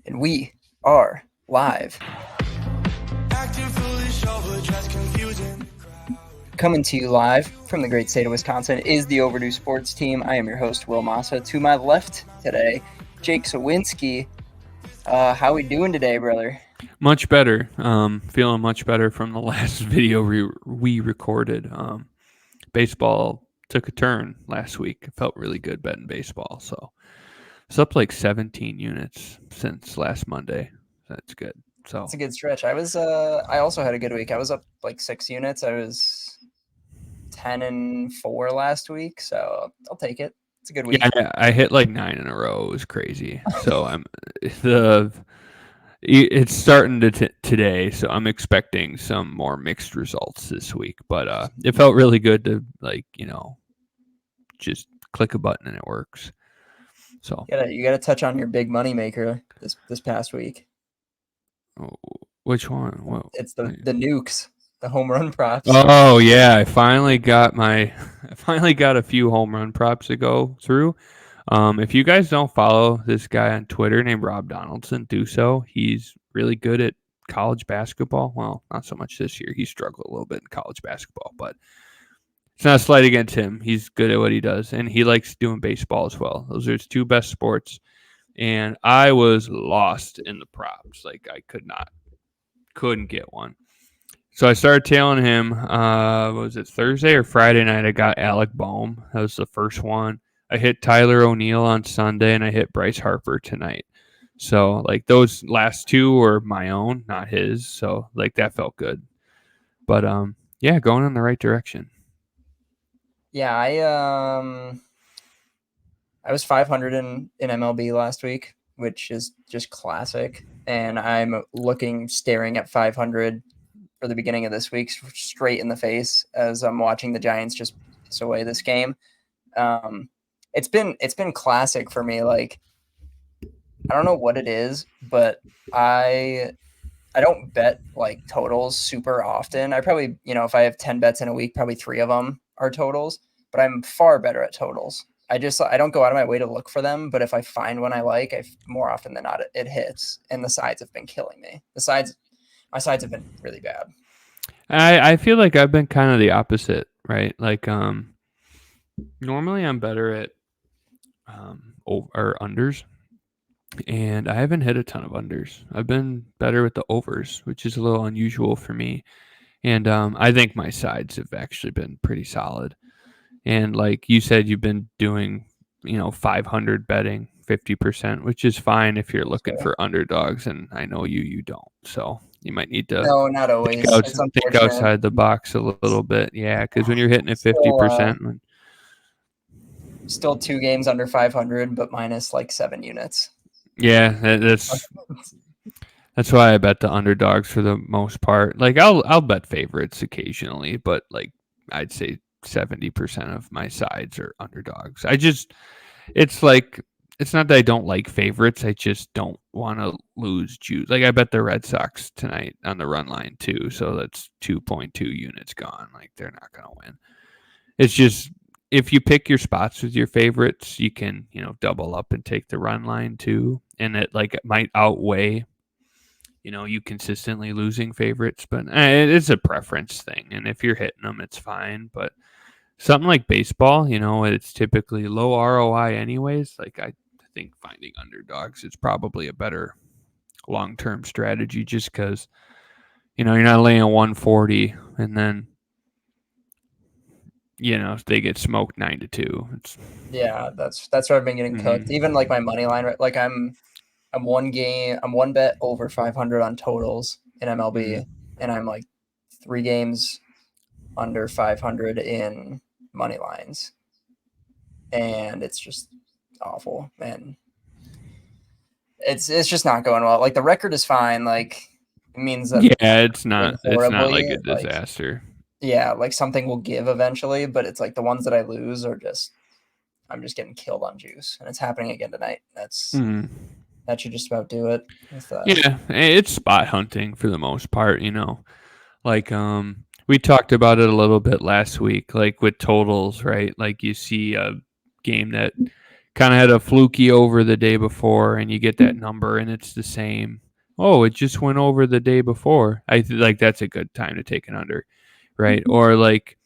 And we are live. Coming to you live from the great state of Wisconsin is the Overdue Sports Team. I am your host, Will Massa. To my left today, Jake Sawinski. How we doing today, brother? Much better. Feeling much better from the last video we recorded. Baseball took a turn last week. It felt really good betting baseball. So it's up like 17 units since last Monday. That's good. So It's a good stretch. I also had a good week. I was up like 6 units. I was 10-4 last week, so I'll take it. It's a good week. yeah, I hit like 9 in a row. It was crazy. So it's starting today, so I'm expecting some more mixed results this week. But it felt really good to just click a button and it works. So You gotta touch on your big money maker this past week. which one? Well, It's the nukes, the home run props. oh yeah, I finally got a few home run props to go through. If you guys don't follow this guy on Twitter named Rob Donaldson, do so. He's really good at college basketball. Well, not so much this year. He struggled a little bit in college basketball, but it's not a slight against him. He's good at what he does, and he likes doing baseball as well. Those are his two best sports. And I was lost in the props. Like I couldn't get one. So I started tailing him. Was it Thursday or Friday night? I got Alec Boehm. That was the first one. I hit Tyler O'Neill on Sunday, and I hit Bryce Harper tonight. So like those last two were my own, not his. So like that felt good. But yeah, going in the right direction. Yeah, I was 500 in MLB last week, which is just classic. And I'm staring at 500 for the beginning of this week, straight in the face as I'm watching the Giants just piss away this game. It's been classic for me. Like, I don't know what it is, but I don't bet like totals super often. I probably, if I have 10 bets in a week, probably 3 of them are totals, but I'm far better at totals. I don't go out of my way to look for them, but if I find one I like, more often than not it hits, and the sides have been killing me. My sides have been really bad. I feel like I've been kind of the opposite, right? Like normally I'm better at or unders, and I haven't hit a ton of unders. I've been better with the overs, which is a little unusual for me. And I think my sides have actually been pretty solid. And like you said, you've been doing, 500 betting, 50%, which is fine if you're looking for underdogs. And I know you don't. So you might need to No, not always. think outside the box a little bit. Yeah, because when you're hitting at 50%. Still 2 games under 500, but minus like 7 units. Yeah, that's why I bet the underdogs for the most part. Like I'll bet favorites occasionally, but like I'd say 70% of my sides are underdogs. It's not that I don't like favorites. I just don't want to lose juice. Like I bet the Red Sox tonight on the run line too. So that's 2.2 units gone. Like they're not going to win. It's just if you pick your spots with your favorites, you can, double up and take the run line too. And it might outweigh, you consistently losing favorites, but it's a preference thing. And if you're hitting them, it's fine. But something like baseball, it's typically low ROI anyways. Like I think finding underdogs is probably a better long-term strategy just because, you're not laying 140 and then, they get smoked 9-2. Yeah, that's where I've been getting cooked. Even like my money line, like I'm one bet over 500 on totals in MLB, and I'm like 3 games under 500 in money lines, and it's just awful, man. It's just not going well. Like the record is fine. Like it means that it's not like a disaster. Yeah, like something will give eventually, but it's like the ones that I lose are I'm just getting killed on juice, and it's happening again tonight. That should just about do it. Yeah, it's spot hunting for the most part, Like we talked about it a little bit last week, like with totals, right? Like you see a game that kind of had a fluky over the day before, and you get that number, and it's the same. Oh, it just went over the day before. Like that's a good time to take an under, right? Or like,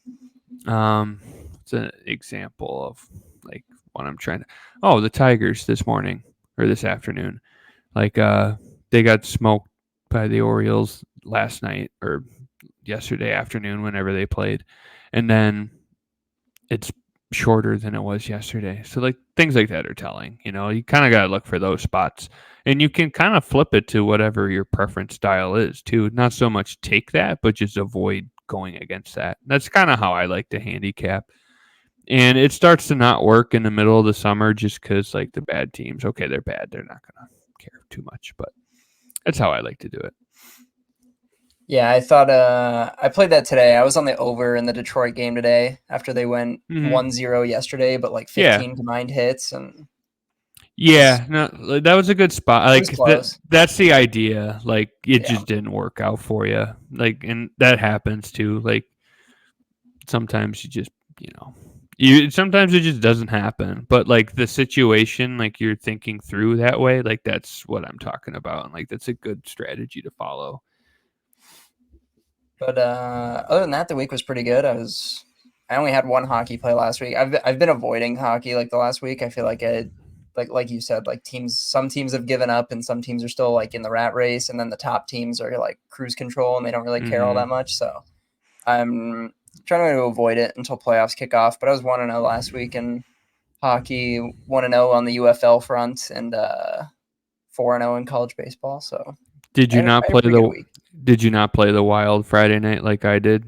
it's an example of like what I'm trying to. Oh, the Tigers this morning or this afternoon, like they got smoked by the Orioles last night or yesterday afternoon whenever they played, and then it's shorter than it was yesterday. So like things like that are telling. You kind of got to look for those spots, and you can kind of flip it to whatever your preference style is too. Not so much take that, but just avoid going against that. That's kind of how I like to handicap. And it starts to not work in the middle of the summer just because like the bad teams, okay, they're bad. They're not gonna care too much, but that's how I like to do it. Yeah, I thought I played that today. I was on the over in the Detroit game today after they went 1-0 yesterday, but like Yeah. 15 combined hits, and Yeah, no, that was a good spot. it was Like close. that's the idea. Like it Yeah. just didn't work out for you. Like, and that happens too. Like sometimes you just, sometimes it just doesn't happen. But like the situation, like you're thinking through that way, like that's what I'm talking about, and like that's a good strategy to follow. But other than that, the week was pretty good. I only had one hockey play last week. I've been avoiding hockey like the last week. I feel like like you said, like some teams have given up and some teams are still like in the rat race, and then the top teams are like cruise control and they don't really care all that much. So I'm trying to avoid it until playoffs kick off. But I was 1-0 last week in hockey, 1-0 on the UFL front, and 4-0 in college baseball. So Did I you had not a play pretty good the week. Did you not play the Wild Friday night like I did?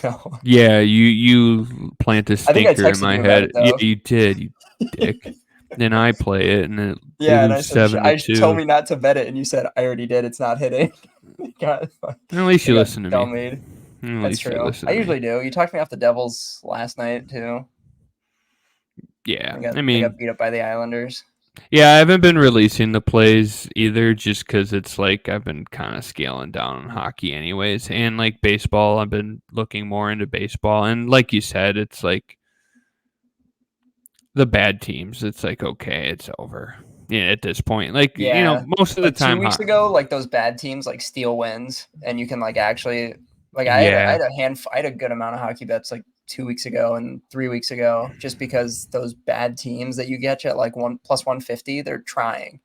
No. Yeah, you plant a I think I stinker in texted my you about it head. Yeah, though. you did, you dick. Then I play it, and they Yeah, and I lose said, seven to I told two. me not to bet it, and you said I already did. It's not hitting. At least They you got listen to me. dummied. At That's least you true. listen I to me. usually do. You talked me off the Devils last night too. Yeah, They got beat up by the Islanders. yeah, I haven't been releasing the plays either, just because it's like I've been kind of scaling down on hockey, anyways, and like baseball, I've been looking more into baseball, and like you said, it's like the bad teams. It's like okay, it's over. Yeah, at this point, like Yeah, most of the like 2 time, weeks ago, like those bad teams like steal wins, and you can like actually like yeah. I had a good amount of hockey bets like 2 weeks ago and 3 weeks ago, just because those bad teams that you get at like 1+150, they're trying.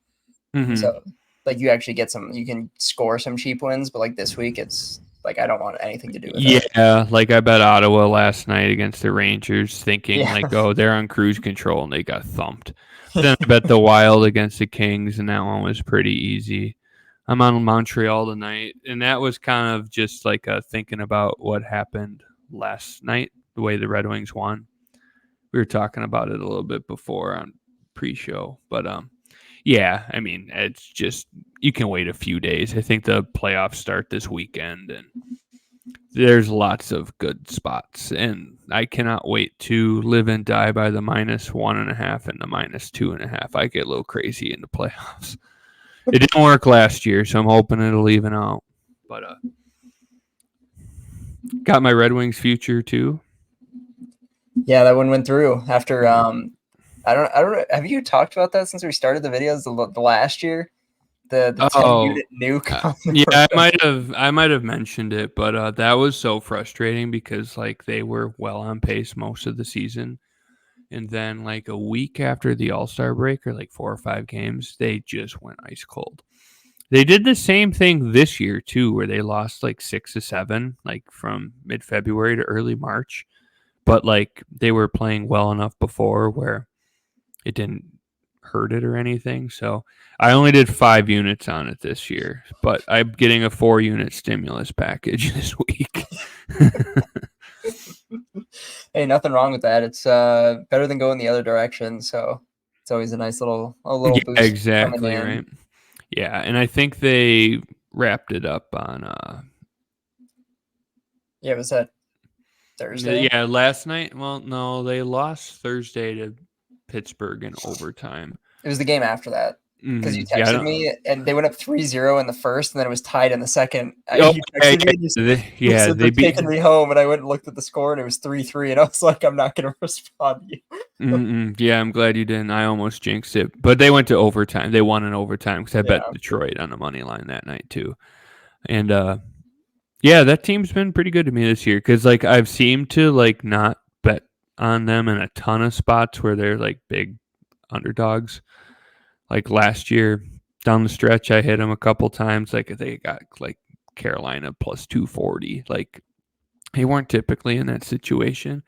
Mm-hmm. So like you actually get you can score some cheap wins, but like this week it's like I don't want anything to do with it. Yeah, like I bet Ottawa last night against the Rangers, thinking Yeah. like, oh, they're on cruise control, and they got thumped. Then I bet the Wild against the Kings, and that one was pretty easy. I'm on Montreal tonight, and that was kind of just like thinking about what happened last night, the way the Red Wings won. We were talking about it a little bit before on pre-show, but yeah, I mean, it's just you can wait a few days. I think the playoffs start this weekend, and there's lots of good spots, and I cannot wait to live and die by the -1.5 and the -2.5. I get a little crazy in the playoffs. It didn't work last year, so I'm hoping it'll even out. But got my Red Wings future too. Yeah, that one went through after I don't have you talked about that since we started the videos the last year? The 10 Oh, unit nuke on yeah, the I might have mentioned it, but that was so frustrating because like they were well on pace most of the season, and then like a week after the All-Star break, or like 4 or 5 games, they just went ice cold. They did the same thing this year too, where they lost like 6 to 7, like from mid-February to early March, but like they were playing well enough before where it didn't hurt it or anything. So I only did 5 units on it this year, but I'm getting a 4 unit stimulus package this week. Hey, nothing wrong with that. It's better than going the other direction, so it's always a nice little Yeah, boost coming exactly right. in. Yeah, and I think they wrapped it up on Yeah, was that Thursday? yeah, last night. Well, no, they lost Thursday to Pittsburgh in overtime. It was the game after that. because you Yeah, I texted don't. me, and they went up 3-0 in the first, and then it was tied in the second. Oh, You yeah, texted me, and you yeah, said they're they beat. taking me home, and I went and looked at the score, and it was 3-3, and I was like, I'm not going to respond to you. Yeah, I'm glad you didn't. I almost jinxed it, but they went to overtime. They won in overtime because I bet Yeah, Detroit on the money line that night too. And yeah, that team's been pretty good to me this year because like I've seemed to like not bet on them in a ton of spots where they're like big underdogs. Like last year down the stretch, I hit them a couple times. Like they got like Carolina plus 240. Like they weren't typically in that situation,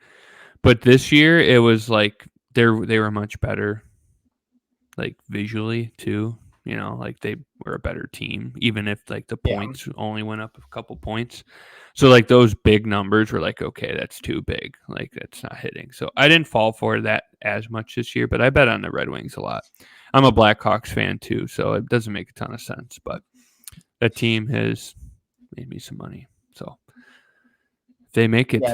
but this year it was like they were much better, like visually too. You know, like they were a better team, even if like the yeah, points only went up a couple points. So like those big numbers were like, okay, that's too big. Like that's not hitting. So I didn't fall for that as much this year, but I bet on the Red Wings a lot. I'm a Blackhawks fan too, so it doesn't make a ton of sense. But that team has made me some money. So if they make it yeah,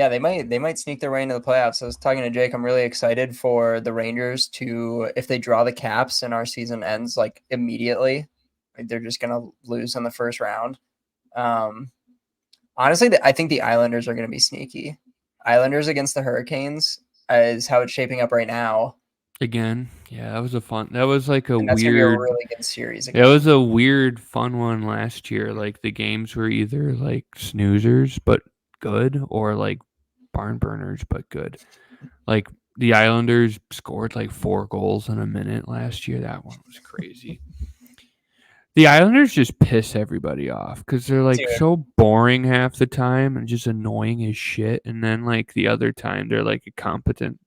tonight, they might sneak their way into the playoffs. I was talking to Jake. I'm really excited for the Rangers to, if they draw the Caps and our season ends like immediately, like they're just gonna lose in the first round. Um, Honestly, I think the Islanders are gonna be sneaky. Islanders against the Hurricanes is how it's shaping up right now, again, yeah, that was a fun. That was like a and that's gonna be a weird. really good series It again. was a weird, fun one last year. Like the games were either like snoozers but good, or like barn burners but good. Like the Islanders scored like 4 goals in a minute last year. That one was crazy. The Islanders just piss everybody off because they're like Dude, so boring half the time and just annoying as shit. And then like the other time they're like a competent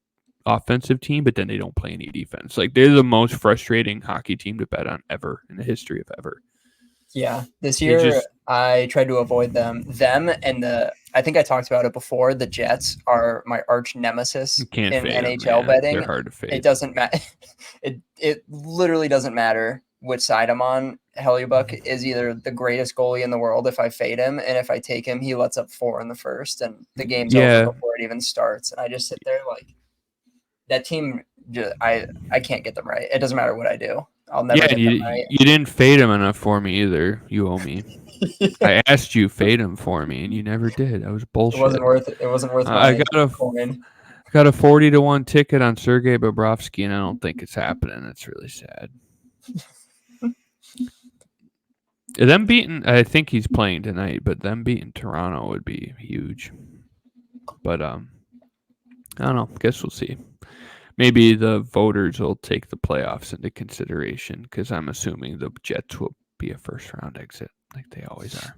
offensive team, but then they don't play any defense. Like they're the most frustrating hockey team to bet on ever in the history of ever. yeah, this They year just I tried to avoid them. Them and I think I talked about it before. The Jets are my arch nemesis you can't in fade them, NHL man. They're betting. hard to It fade. doesn't matter. It literally doesn't matter which side I'm on. Hellebuyck is either the greatest goalie in the world if I fade him, and if I take him, he lets up 4 in the first, and the game's over Yeah, before it even starts. And I just sit there like that team. I can't get them right. It doesn't matter what I do. I'll yeah. never And get them you didn't fade them enough for me either. You owe me. right. I asked you fade them for me, and you never did. That was It wasn't bullshit. worth it. It wasn't worth I my got a coin. 40-1 ticket on Sergei Bobrovsky, and I don't think it's happening. That's really sad. Them beating, I think he's playing tonight, but them beating Toronto would be huge. But I don't know. Guess we'll see. Maybe the voters will take the playoffs into consideration because I'm assuming the Jets will be a first round exit, like they always are.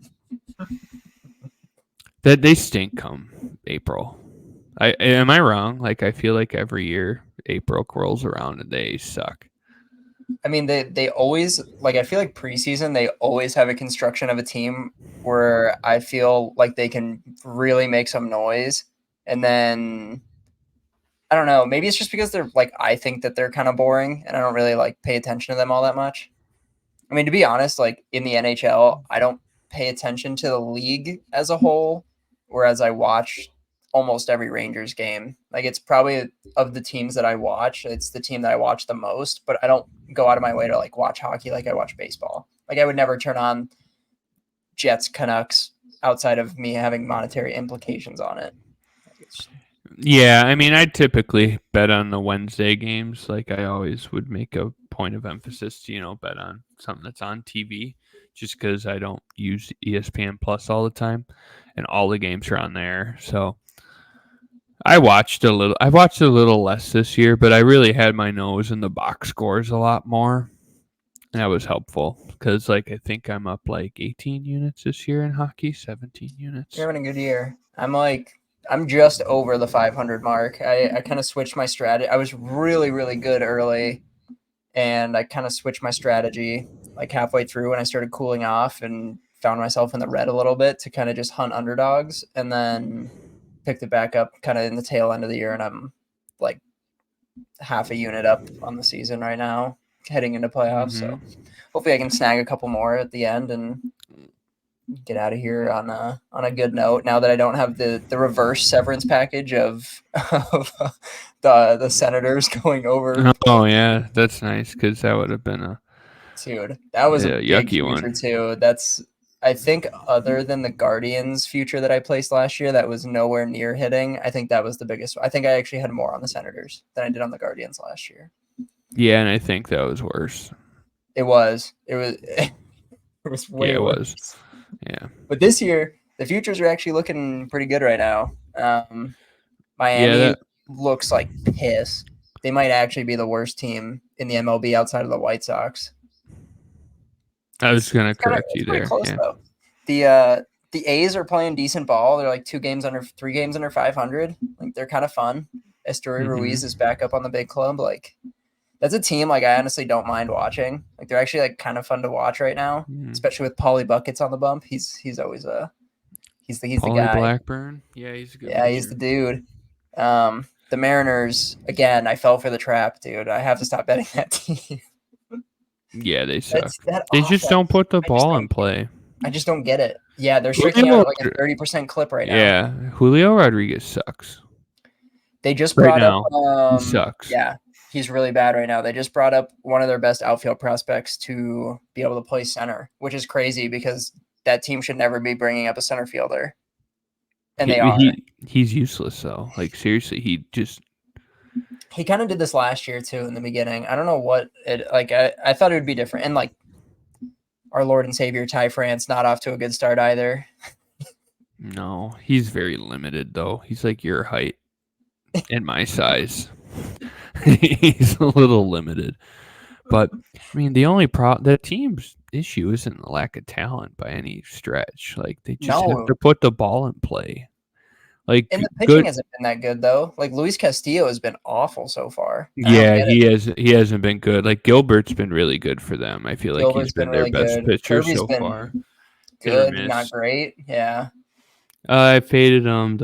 That they stink come April. Am I wrong? Like I feel like every year April rolls around and they suck. I mean, they always like. I feel like preseason they always have a construction of a team where I feel like they can really make some noise, and then I don't know. Maybe it's just because they're like I think that they're kind of boring, and I don't really like pay attention to them all that much. I mean, to be honest, like in the NHL, I don't pay attention to the league as a whole, whereas I watch almost every Rangers game. Like it's probably of the teams that I watch, it's the team that I watch the most, but I don't go out of my way to like watch hockey like I watch baseball. Like I would never turn on Jets Canucks outside of me having monetary implications on it. Like it's, Yeah, I mean, I typically bet on the Wednesday games. Like I always would make a point of emphasis to, bet on something that's on TV just because I don't use ESPN Plus all the time and all the games are on there. So I watched a little less this year, but I really had my nose in the box scores a lot more. And that was helpful because, like, I think I'm up like 18 units this year in hockey, 17 you're units. having a good year. I'm just over the 500 mark. I kind of switched my strategy. I was really, really good early, and I kind of switched my strategy like halfway through when I started cooling off and found myself in the red a little bit to kind of just hunt underdogs, and then picked it back up kind of in the tail end of the year, and I'm like half a unit up on the season right now, heading into playoffs. Mm-hmm. So hopefully I can snag a couple more at the end and get out of here on a good note. Now that I don't have the reverse severance package of the Senators going over. Oh yeah, that's nice because that would have been Dude, that was a a big yucky future one. too. That's I think other than the Guardians future that I placed last year, that was nowhere near hitting. I think that was the biggest. I think I actually had more on the Senators than I did on the Guardians last year. Yeah, and I think that was worse. It was. It was Yeah, way it was. worse. Yeah. But this year, the futures are actually looking pretty good right now. Yeah, Miami that looks like piss. They might actually be the worst team in the MLB outside of the White Sox. I was gonna correct It's you pretty there. close Yeah. though. The A's are playing decent ball. They're like 3 games under 500. Like they're kind of fun. Esteury Ruiz is back up on the big club. Like that's a team like I honestly don't mind watching. Like they're actually like kind of fun to watch right now, especially with Paulie Buckets on the bump. He's always he's the Paulie guy. Blackburn. Yeah, he's a good Yeah, he's pitcher. the dude. The Mariners again. I fell for the trap, dude. I have to stop betting that team. Yeah, they suck. That They just offense. don't put the I just ball in don't. play. I just don't get it. Yeah, they're striking out Julio, at like a 30% clip right now. yeah, Julio Rodriguez sucks They just right brought up, now. He sucks. yeah, he's really bad right now. They just brought up one of their best outfield prospects to be able to play center, which is crazy because that team should never be bringing up a center fielder, and they are. He's useless though. Like seriously, He kind of did this last year too in the beginning. I don't know what it like. I thought it would be different, and like our Lord and Savior Ty France not off to a good start either. no, he's very limited though. He's like your height and my size. He's a little limited. But I mean, the only the team's issue isn't the lack of talent by any stretch. Like they just have No, to put the ball in play. Like and the pitching good. hasn't been that good though. Like Luis Castillo has been awful so far. I don't Yeah, get it. he hasn't been good. Like Gilbert's been really good for them. I feel like he's Gilbert's been been their really best good. pitcher Kirby's so far. been Hit or good, not miss. great. Yeah. I faded him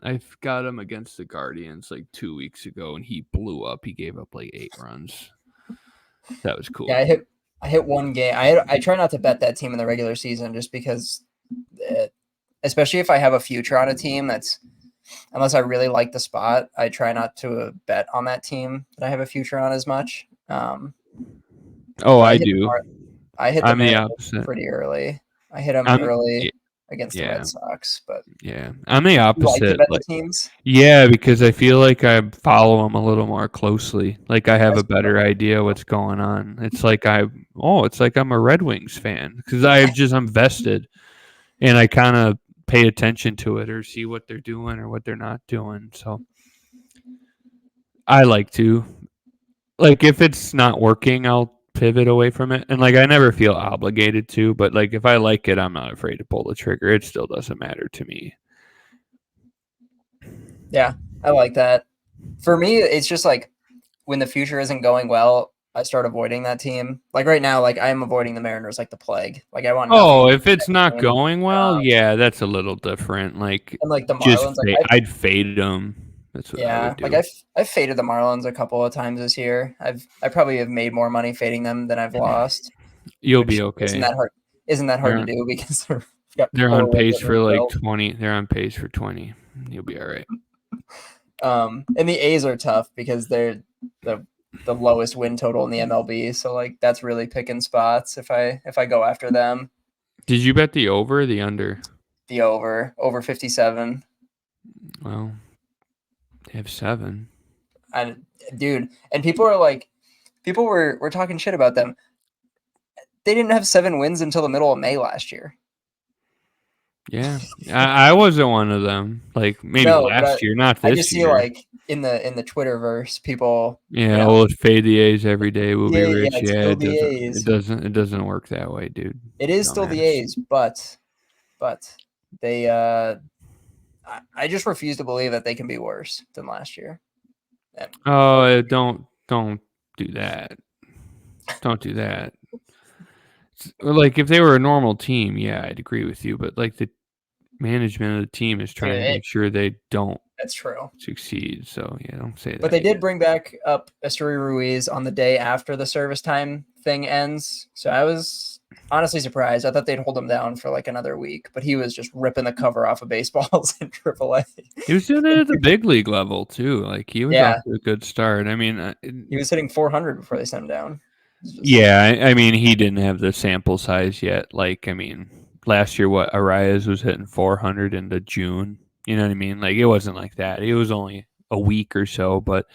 I got him against the Guardians like 2 weeks ago, and he blew up. He gave up like 8 runs. That was cool. Yeah, I hit one game. I try not to bet that team in the regular season just because, especially if I have a future on a team that's, unless I really like the spot, I try not to bet on that team that I have a future on as much. I do. I hit the I'm the Mariners opposite. pretty early. I hit them I'm early against the yeah, Red Sox, but yeah. I'm the you like to opposite. bet the Like teams? yeah, because I feel like I follow them a little more closely. Like I have That's a better idea what's going on. It's like it's like I'm a Red Wings fan because I'm vested and I kind of pay attention to it or see what they're doing or what they're not doing. So I like to like if it's not working, I'll pivot away from it. And like I never feel obligated to, but like if I like it, I'm not afraid to pull the trigger. It still doesn't matter to me. Yeah, I like that. For me, it's just like when the future isn't going well, I start avoiding that team. Like right now, like I am avoiding the Mariners like the plague. Like I want nothing. Oh, if it's not And, going well, yeah, that's a little different. Like and like the just Marlins, like I'd fade them. That's what I would like do. I've faded the Marlins a couple of times this year. I probably have made more money fading them than I've lost, You'll which be okay. isn't that hard They're to do because they've got they're 4 on wins pace under for their like belt. 20. They're on pace for 20. You'll be all right. And the A's are tough because they're the lowest win total in the MLB. So like that's really picking spots if I go after them. Did you bet the over or the under? The over 57. Well, they have 7. And dude, and people were talking shit about them. They didn't have 7 wins until the middle of May last year. Yeah, I wasn't one of them. Like maybe No, but last year, not I this just see year. like in the Twitterverse, people. Yeah, we'll fade the A's every day. We'll be rich. It's Yeah, still the A's. It doesn't work that way, dude. It is still the A's, but they I just refuse to believe that they can be worse than last year. And oh, don't do that. Don't do that. Like if they were a normal team, yeah, I'd agree with you. But like the management of the team is trying to make sure they don't that's true succeed. So yeah, don't say that. But they did bring back up Esteury Ruiz on the day after the service time thing ends. So I was honestly surprised. I thought they'd hold him down for like another week, but he was just ripping the cover off of baseballs in AAA. He was doing it at the big league level too. Like he was off Yeah, to a good start. I mean, he was hitting 400 before they sent him down. Just, yeah, I mean, he didn't have the sample size yet. Like, I mean, last year, what Arias was hitting 400 into June. You know what I mean? Like, it wasn't like that. It was only a week or so. But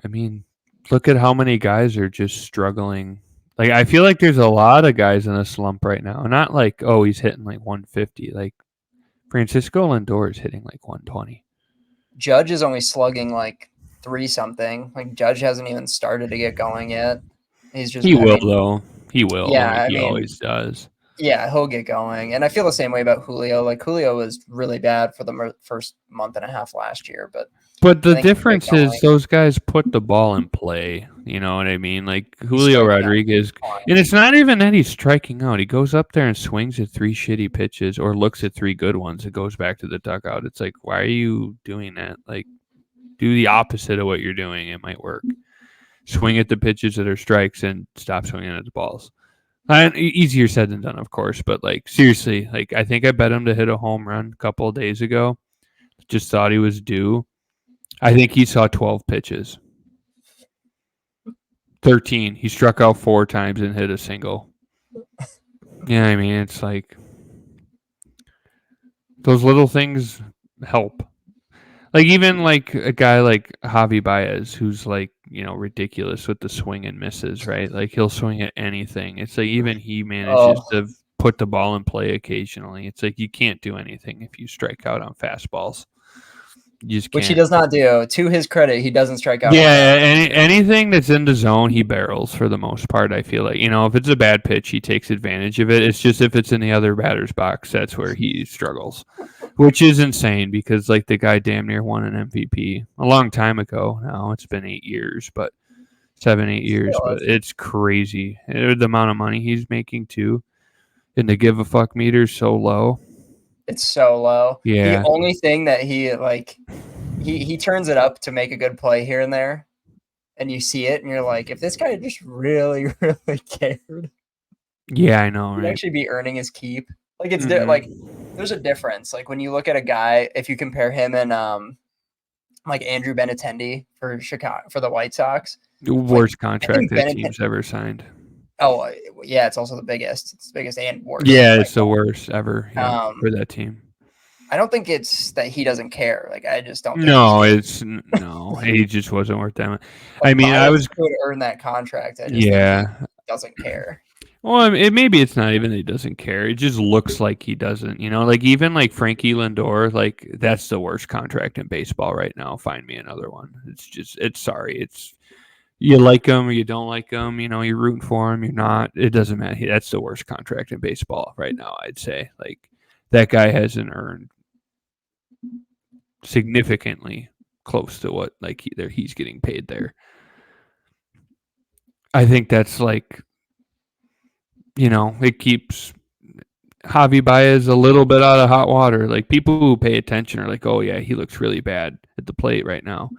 I mean, look at how many guys are just struggling. Like, I feel like there's a lot of guys in a slump right now. Not like, oh, he's hitting like 150. Like Francisco Lindor is hitting like 120. Judge is only slugging like 3 something. Like Judge hasn't even started to get going yet. He's just, He I will mean, though. He will. yeah, Like I he mean, always does. yeah, he'll get going. And I feel the same way about Julio. Like Julio was really bad for the first month and a half last year, but But I the think he'll get difference is going. those guys put the ball in play. You know what I mean? Like He's Julio striking out. Rodriguez, and it's not even that he's striking out. He goes up there and swings at 3 shitty pitches or looks at 3 good ones and goes back to the dugout. It's like, why are you doing that? Like, do the opposite of what you're doing. It might work. Swing at the pitches that are strikes and stop swinging at the balls. Easier said than done, of course, but like seriously, like I think I bet him to hit a home run a couple of days ago. Just thought he was due. I think he saw 12 pitches. 13. He struck out 4 times and hit a single. Yeah, I mean, it's like those little things help. Like even like a guy like Javi Baez, who's like, you know, ridiculous with the swing and misses, right? Like he'll swing at anything. It's like even he manages Oh, to put the ball in play occasionally. It's like you can't do anything if you strike out on fastballs. You just which he can't. does not do. To his credit, he doesn't strike out on Yeah, fast. anything that's in the zone, he barrels for the most part. I feel like, you know, if it's a bad pitch, he takes advantage of it. It's just if it's in the other batter's box, that's where he struggles, which is insane because like the guy damn near won an MVP a long time ago. Now it's been 8 years, but 7, 8 years, Still, but it's crazy. The amount of money he's making too, and the give a fuck meter's so low. it's so low. The Yeah, only thing that he like, he turns it up to make a good play here and there, and you see it, and you're like, if this guy just really, really cared, yeah, I know, he'd right? actually be earning his keep. Like like Mm-hmm. there's a difference. Like when you look at a guy, if you compare him and like Andrew Benintendi for Chicago for the White Sox, The like worst I contract think that Benintendi. team's ever signed. Oh yeah, it's also the biggest. It's the biggest and worst Yeah, by it's the worst ever. far. Yeah, for that team. I don't think it's that he doesn't care. Like I just don't think he's No, cared. no. He just wasn't worth that much. I Like mean, I Baez was could earn that contract. I just think he yeah. doesn't care. Well, I mean, maybe it's not even that he doesn't care. It just looks like he doesn't. You know, like even like Frankie Lindor, like that's the worst contract in baseball right now. Find me another one. It's just, it's sorry. It's you like him or you don't like him. You know, you're rooting for him. You're not. It doesn't matter. That's the worst contract in baseball right now. I'd say like that guy hasn't earned significantly close to what like he's getting paid there. I think that's like, you know, it keeps Javi Baez a little bit out of hot water. Like people who pay attention are like, oh yeah, he looks really bad at the plate right now.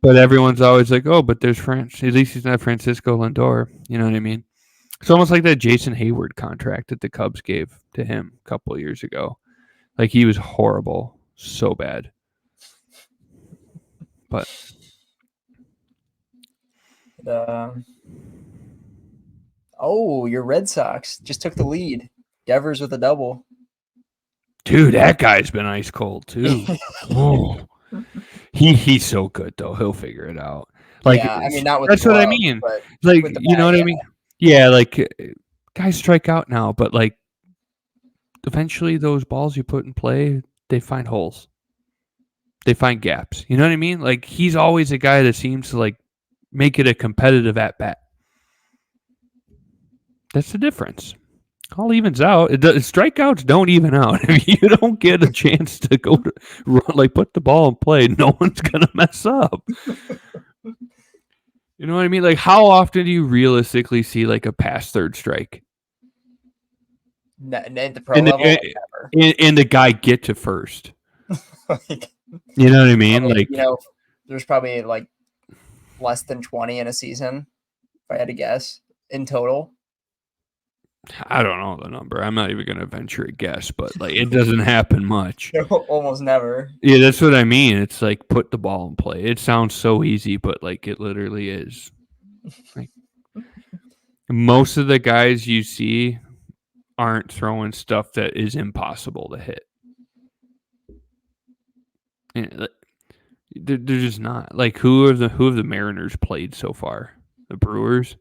But everyone's always like, oh, but there's French. At least he's not Francisco Lindor. You know what I mean? It's almost like that Jason Hayward contract that the Cubs gave to him a couple of years ago. Like he was horrible, so bad. But Um, oh, your Red Sox just took the lead. Devers with a double. dude, that guy's been ice cold too. Oh, he's so good though. He'll figure it out. Like Yeah, I mean not with the that's what I glove, mean. but Like with the you know bat, what I yeah. mean? Yeah, like guys strike out now, but like eventually those balls you put in play, they find holes. They find gaps. You know what I mean? Like he's always a guy that seems to like make it a competitive at bat. That's the difference. All evens out. Strikeouts don't even out. If you don't get a chance to go to run, like put the ball in play, no one's gonna mess up. You know what I mean? Like how often do you realistically see like a pass third strike At the pro and level, the like never. and the guy get to first? Like, You know what I mean? probably, Like there's probably like less than 20 in a season, if I had to guess, in total. I don't know the number. I'm not even going to venture a guess, but like it doesn't happen much. Almost never. Yeah, that's what I mean. It's like put the ball in play. It sounds so easy, but like it literally is. Like most of the guys you see aren't throwing stuff that is impossible to hit. And they're just not. Like who have the Mariners played so far? The Brewers.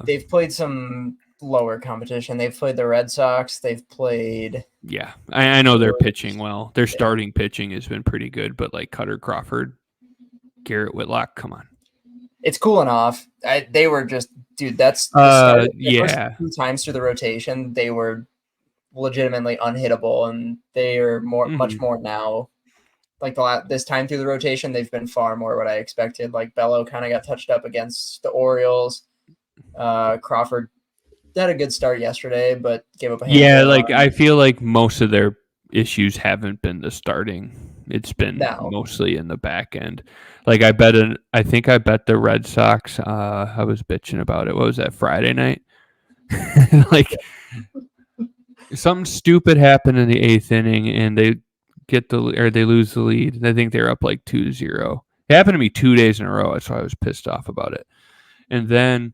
They've played some lower competition. They've played the Red Sox. They've played. Yeah, I know they're Brewers. pitching well. Their starting pitching has been pretty good, but like Cutter Crawford, Garrett Whitlock, come on. It's cooling off. They were just, dude. That's the start. The first Yeah. 2 times through the rotation, they were legitimately unhittable, and they are much more now. Like this time through the rotation, they've been far more what I expected. Like Bello kind of got touched up against the Orioles. Crawford had a good start yesterday, but gave up a handful. Yeah, like I feel like most of their issues haven't been the starting. It's been mostly in the back end. Like I think I bet the Red Sox. I was bitching about it. What was that, Friday night? Like something stupid happened in the 8th inning, and they lose the lead. I think they're up like 2-0. It happened to me 2 days in a row. That's why I was pissed off about it. And then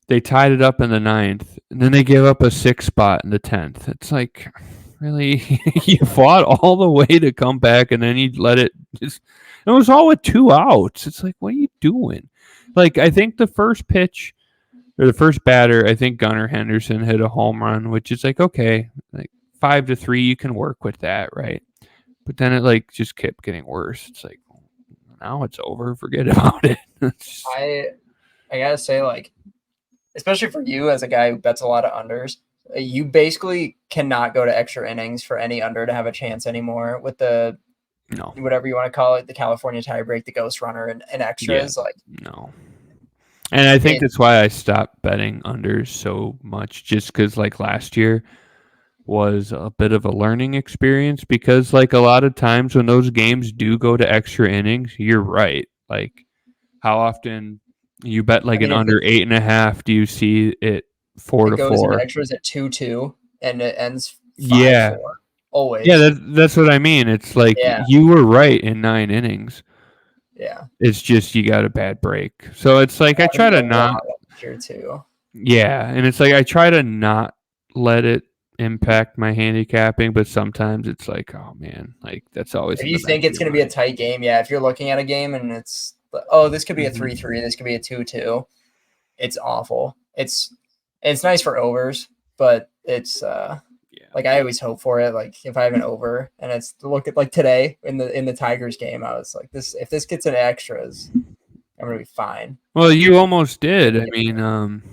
they tied it up in the 9th, and then they gave up a 6 spot in the 10th. It's like, really, you fought all the way to come back, and then you let it just. It was all with 2 outs. It's like, what are you doing? Like, I think the first pitch or the first batter, I think Gunnar Henderson hit a home run, which is like, okay, like 5-3, you can work with that, right? But then it like just kept getting worse. It's like, now it's over. Forget about it. I gotta say, like, especially for you as a guy who bets a lot of unders, you basically cannot go to extra innings for any under to have a chance anymore with the whatever you want to call it, the California tiebreak, the ghost runner, and extras. Like no. And I think that's why I stopped betting unders so much, just because like last year was a bit of a learning experience, because like a lot of times when those games do go to extra innings, you're right. Like how often you bet like an under 8.5, do you see it 4-4? It goes into extras at 2-2 and it ends 5-4. Yeah. Always. Yeah, that's what I mean. It's like you were right in 9 innings. Yeah. It's just you got a bad break. So it's like I try to not. Yeah, and it's like I try to not let it impact my handicapping, but sometimes it's like, oh man, like that's always. If you think it's going to be a tight game, if you're looking at a game and it's this could be a 3-3, this could be a 2-2, it's awful. It's nice for overs, but it's like I always hope for it. Like if I have an over and it's look at like today in the Tigers game, I was like, if this gets in extras, I'm gonna be fine. Well, you almost did. I mean,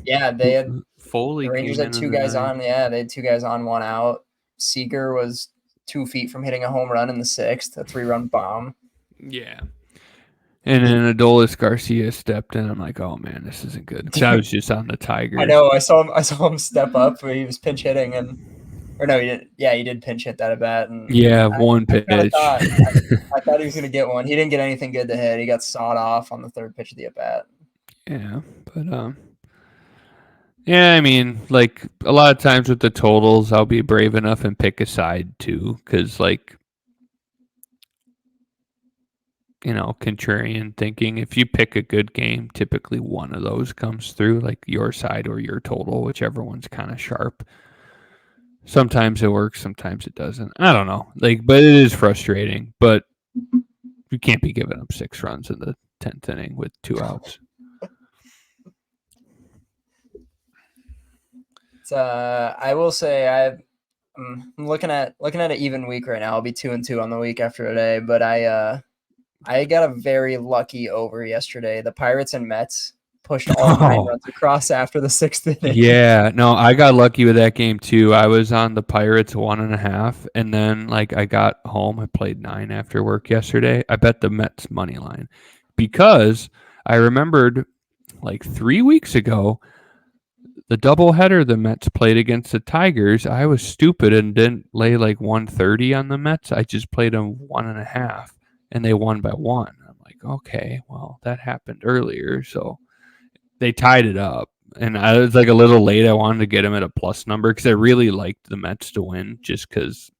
they had Foley. The Rangers had 2 guys on. Yeah, they had 2 guys on, 1 out. Seager was 2 feet from hitting a home run in the 6th, a 3-run bomb. Yeah. And then Adolis Garcia stepped in. I'm like, oh man, this isn't good. Because I was just on the Tigers. I know. I saw him step up. He was pinch hitting, or no, he did. Yeah, he did pinch hit that at bat. And one pitch. I thought he was going to get one. He didn't get anything good to hit. He got sawed off on the 3rd pitch of the at bat. Yeah, but yeah, I mean, like a lot of times with the totals, I'll be brave enough and pick a side too, because like, you know, contrarian thinking. If you pick a good game, typically one of those comes through, like your side or your total, whichever one's kind of sharp. Sometimes it works, sometimes it doesn't. I don't know. Like, but it is frustrating. But you can't be giving up 6 runs in the 10th inning with 2 outs. I will say I'm looking at an even week right now. I'll be 2-2 on the week after today, but I got a very lucky over yesterday. The Pirates and Mets pushed all 9 runs across after the 6th inning. Yeah, no, I got lucky with that game too. I was on the Pirates 1.5, and then like I got home. I played 9 after work yesterday. I bet the Mets money line because I remembered like 3 weeks ago the doubleheader the Mets played against the Tigers. I was stupid and didn't lay like 130 on the Mets. I just played them 1.5. And they won by 1. I'm like, okay, well, that happened earlier. So they tied it up. and I was like a little late. I wanted to get him at a plus number because I really liked the Mets to win, just because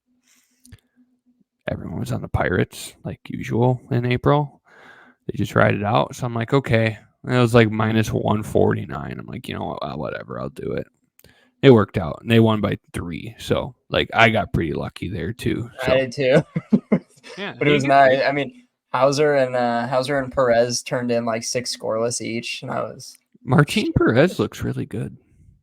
everyone was on the Pirates like usual in April. They just ride it out. So I'm like, okay. And it was like minus 149. I'm like, you know what? Whatever. I'll do it. It worked out, and they won by 3. So like, I got pretty lucky there too. So I did too. yeah, But it was nice. I mean, Hauser and Perez turned in like 6 scoreless each, and I was. Martin Perez looks really good.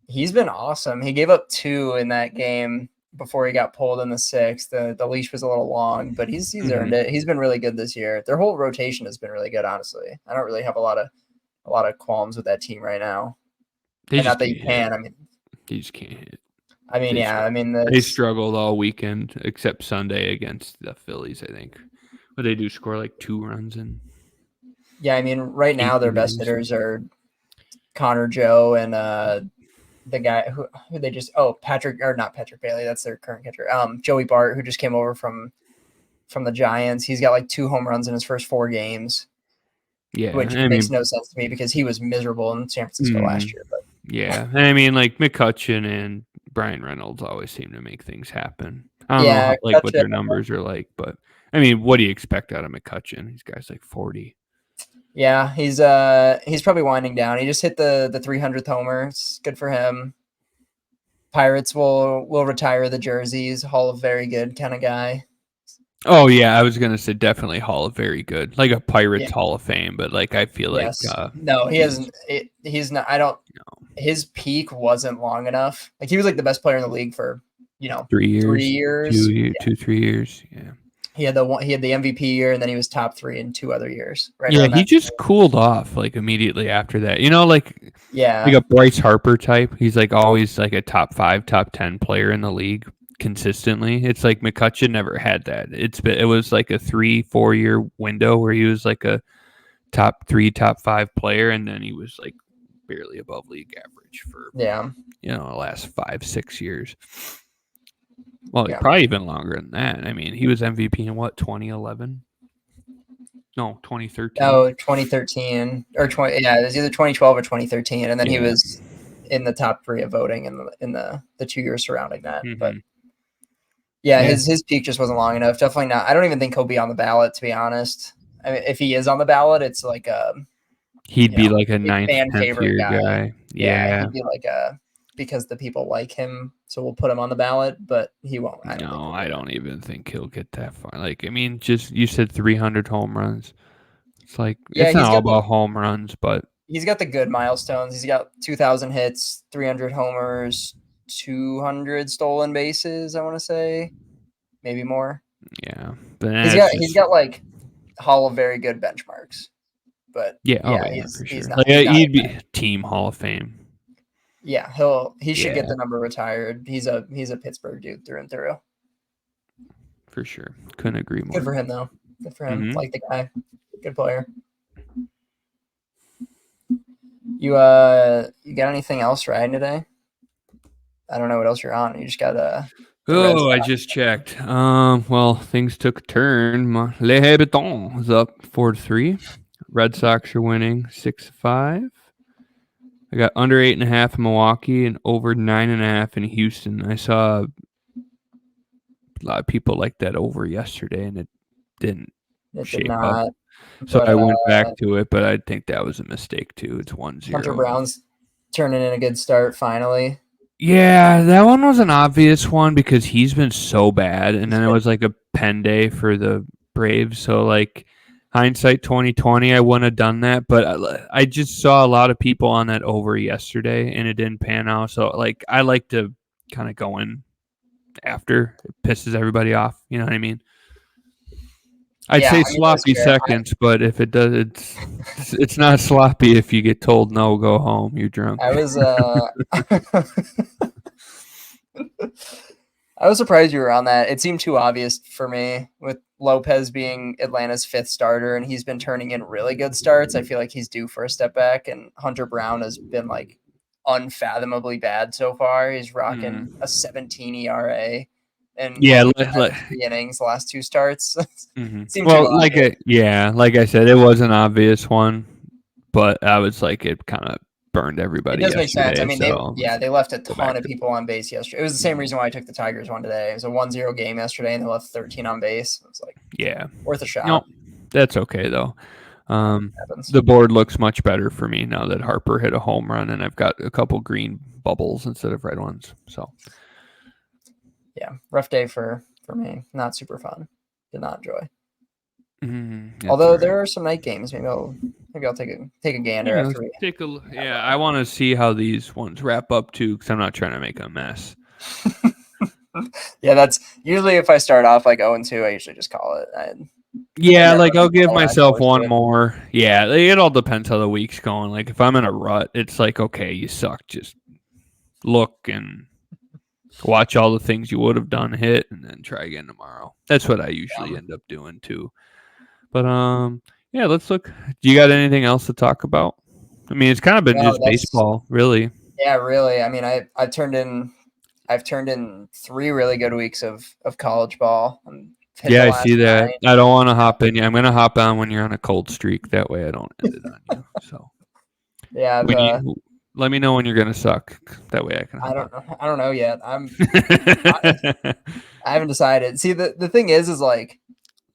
He's been awesome. He gave up 2 in that game before he got pulled in the 6th. The leash was a little long, but he's earned it. He's been really good this year. Their whole rotation has been really good, honestly. I don't really have a lot of qualms with that team right now. And not that you can. I mean, you just can't hit. I mean, yeah. I mean, they struggled all weekend except Sunday against the Phillies, I think. But they do score like 2 runs in. Yeah, I mean, right now their best hitters are Connor Joe and the guy who they just not Patrick Bailey, that's their current catcher. Joey Bart, who just came over from the Giants. He's got like 2 home runs in his first 4 games. Yeah, which makes no sense to me because he was miserable in San Francisco last year. But yeah, I mean, like McCutchen and Brian Reynolds always seem to make things happen. I don't know like what their numbers are like, but I mean, what do you expect out of McCutchen? These guys like 40. Yeah, he's probably winding down. He just hit the 300th homer. It's good for him. Pirates will retire the jerseys. Hall of Very Good kind of guy. Oh yeah, I was gonna say definitely Hall of Very Good, like a Pirates Hall of Fame. But like I feel like no, he hasn't. He's not. I don't. No. His peak wasn't long enough. Like he was like the best player in the league for 3 years, 3 years. Yeah. He had the MVP year, and then he was top 3 in 2 other years. Right. Yeah, he just cooled off like immediately after that. Like a Bryce Harper type. He's like always like a top 5, top 10 player in the league consistently. It's like McCutchen never had that. It was like a 3-4 year window where he was like a top 3, top 5 player, and then he was like barely above league average for the last 5-6 years. Well, probably even longer than that. I mean, he was MVP in what, 2011? No, 2013. Oh, 2013 or 20. Yeah, it was either 2012 or 2013, and then he was in the top 3 of voting in the 2 years surrounding that. Mm-hmm. But his peak just wasn't long enough. Definitely not. I don't even think he'll be on the ballot, to be honest. I mean, if he is on the ballot, it's like he'd be like a 9th, 10th year guy. Yeah, he'd be like because the people like him, so we'll put him on the ballot, but he won't. I don't even think he'll get that far. Like, I mean, just you said 300 home runs. It's like it's not all about home runs, but he's got the good milestones. He's got 2,000 hits, 300 homers, 200 stolen bases. I want to say, maybe more. Yeah, but he's got like Hall of Very Good benchmarks. But he's not. He'd be team Hall of Fame. Yeah, he should get the number retired. He's a Pittsburgh dude through and through. For sure. Couldn't agree more. Good for him though. Good for him. Mm-hmm. Like the guy. Good player. You got anything else riding today? I don't know what else you're on. You just got I just checked. Well, things took a turn. Les Habitants is up 4-3. Red Sox are winning 6-5. I got under 8.5 in Milwaukee and over 9.5 in Houston. I saw a lot of people like that over yesterday, and it didn't shape up. So I went back to it, but I think that was a mistake too. It's 1-0. Hunter Brown's turning in a good start finally. Yeah, that one was an obvious one because he's been so bad, and then it was like a pen day for the Braves. So like. Hindsight 2020, I wouldn't have done that, but I just saw a lot of people on that over yesterday, and it didn't pan out. So, like, I like to kind of go in after it pisses everybody off. You know what I mean? I'd say sloppy seconds, but if it does, it's not sloppy if you get told no, go home. You're drunk. I was surprised you were on that. It seemed too obvious for me with Lopez being Atlanta's 5th starter, and he's been turning in really good starts. I feel like he's due for a step back, and Hunter Brown has been like unfathomably bad so far. He's rocking a 17 ERA and 3 innings the last 2 starts. Well, like I said, it was an obvious one, but I was like, it kind of burned It everybody does make sense. I yesterday. mean, So they left a go back ton of to people on base yesterday. It was the same reason why I took the Tigers one today. It was a 1-0 game yesterday, and they left 13 on base. It was like yeah. worth a No, shot. that's okay though. Happens. The board looks much better for me now that Harper hit a home run, and I've got a couple green bubbles instead of red ones. So yeah, rough day for me. Not super fun. Did not enjoy. That's Although right. there are some night games. Maybe I'll take a gander Yeah, after we take a look. Yeah, I want to see how these ones wrap up too, because I'm not trying to make a mess. yeah, that's usually if I start off like 0-2, I usually just call it. Yeah, like I'll give I'll add myself force to one it. more. Yeah, like, it all depends how the week's going. Like if I'm in a rut, it's like, okay, you suck. Just look and watch all the things you would have done, hit, and then try again tomorrow. That's what I usually end up doing too. But yeah, let's look. Do you got anything else to talk about? I mean, it's kind of been No, just baseball, really. yeah, really. I mean, I've turned in 3 really good weeks of college ball. Hit Yeah, the I last see that. 9. I don't want to hop in. I'm gonna hop on when you're on a cold streak. That way, I don't end it on you. So Yeah, when you let me know when you're gonna suck. That way, I can hop on. I don't know yet. I haven't decided. See, the thing is like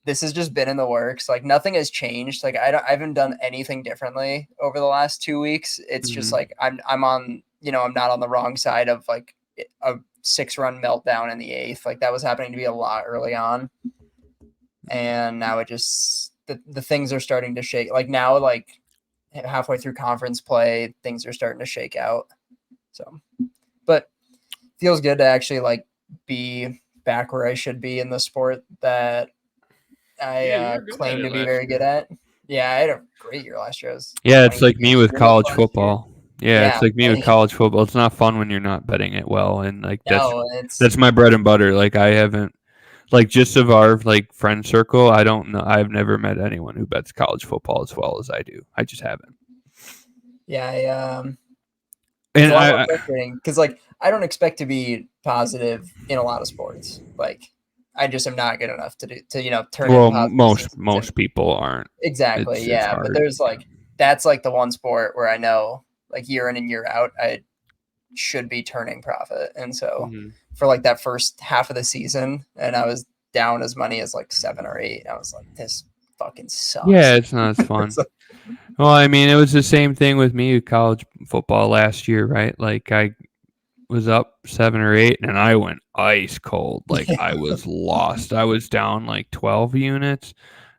this has just been in the works. Like nothing has changed. Like I haven't done anything differently over the last 2 weeks. It's just like I'm on, I'm not on the wrong side of like a 6-run meltdown in the 8th. Like that was happening to be a lot early on. And now it just the things are starting to shake. Like now, like halfway through conference play, things are starting to shake out. So, but feels good to actually like be back where I should be in the sport that I claim to be very good at. Yeah, I had a great year last year. Yeah, it's like me with college last year. football. Yeah, it's Yeah, like me with like, college football. It's not fun when you're not betting it well, and like no, it's that's my bread and butter. Like I haven't like just of our like friend circle. I don't know. I've never met anyone who bets college football as well as I do. I just haven't. yeah, it's And a lot more frustrating because like I don't expect to be positive in a lot of sports. Like I just am not good enough to turn in well, positive most people aren't. Exactly, It's yeah. But hard. there's like that's like the one sport where I know like year in and year out I should be turning profit. And so for like that first half of the season, and I was down as money as like 7 or 8. I was like, this fucking sucks. Yeah, it's not as fun. Well, I mean, it was the same thing with me with college football last year, right? Like I was up 7 or 8 and I went ice cold. Like I was lost. I was down like 12 units.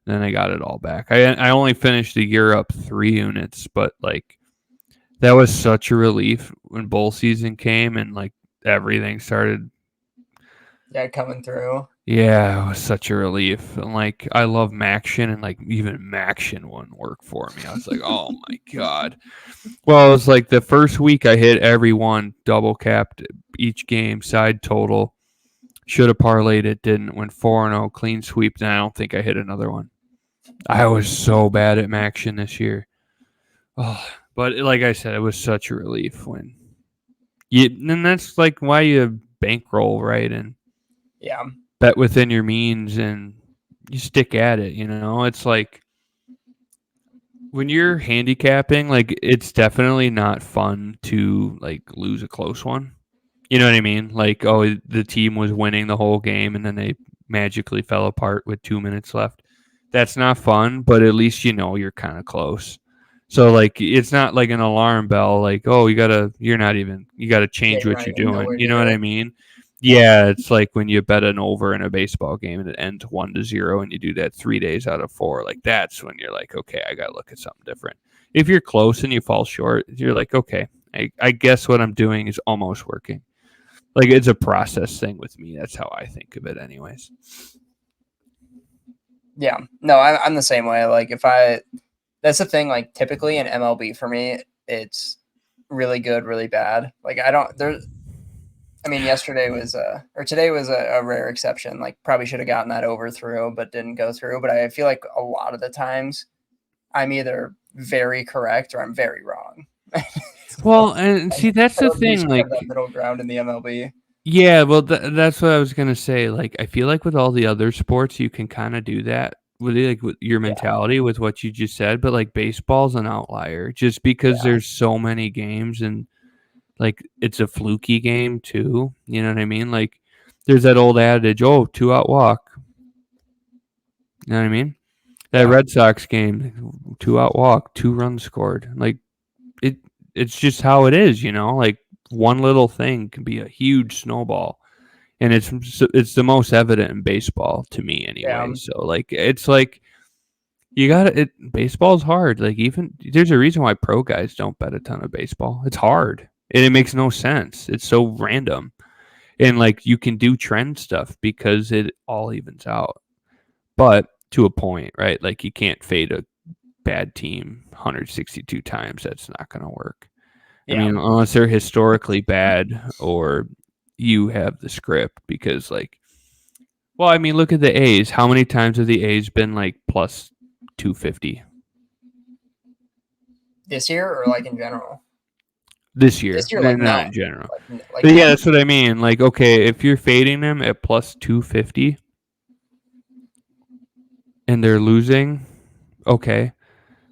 Then I got it all back. I only finished the year up 3 units, but like that was such a relief when bowl season came and like everything started. Yeah, coming through. Yeah, it was such a relief. And like I love Maction, and like even Maction wouldn't work for me. I was like, oh my god. Well, it was like the first week I hit every one, double capped each game, side total. Should have parlayed it, didn't. Went 4-0, clean sweep. Then I don't think I hit another one. I was so bad at Maction this year. Oh, but like I said, it was such a relief when and that's like why you bankroll, right? And Yeah. bet within your means and you stick at it, It's like when you're handicapping, like it's definitely not fun to like lose a close one. You know what I mean? Like, oh, the team was winning the whole game and then they magically fell apart with 2 minutes left. That's not fun, but at least you're kind of close. So like it's not like an alarm bell like, oh, you got to change you're what not you're even doing. nowhere You know what near I it. mean? Yeah, it's like when you bet an over in a baseball game and it ends 1-0 and you do that 3 days out of 4. Like that's when you're like, okay, I got to look at something different. If you're close and you fall short, you're like, okay, I guess what I'm doing is almost working. Like it's a process thing with me. That's how I think of it, anyways. Yeah, no, I'm the same way. Like that's the thing. Like typically in MLB for me, it's really good, really bad. Like yesterday was or today was a rare exception. Like probably should have gotten that over through, but didn't go through. But I feel like a lot of the times I'm either very correct or I'm very wrong. Well, and see, that's the thing. Like, that middle ground in the MLB. Yeah, well, that's what I was gonna say. Like, I feel like with all the other sports, you can kind of do that. with your Yeah, mentality with what you just said, but like baseball's an outlier just because yeah, there's so many games and like it's a fluky game too. You know what I mean? Like there's that old adage, oh, 2-out walk. You know what I mean? That yeah, Red Sox game, 2-out walk, 2 runs scored. Like it it's just how it is, you know? Like one little thing can be a huge snowball. And it's the most evident in baseball to me yeah, anyway. So like it's like you gotta it baseball's hard. Like even there's a reason why pro guys don't bet a ton of baseball. It's hard. And it makes no sense. It's so random. And like you can do trend stuff because it all evens out. But to a point, right? Like you can't fade a bad team 162 times. That's not gonna work. I yeah. mean, unless they're historically bad or you have the script because like well, I mean, look at the A's. How many times have the A's been like plus 250 This year or like in general? this year? This year, like Not none, in general. like But yeah, none. that's what I mean. Like, okay, if you're fading them at plus 250 and they're losing, okay.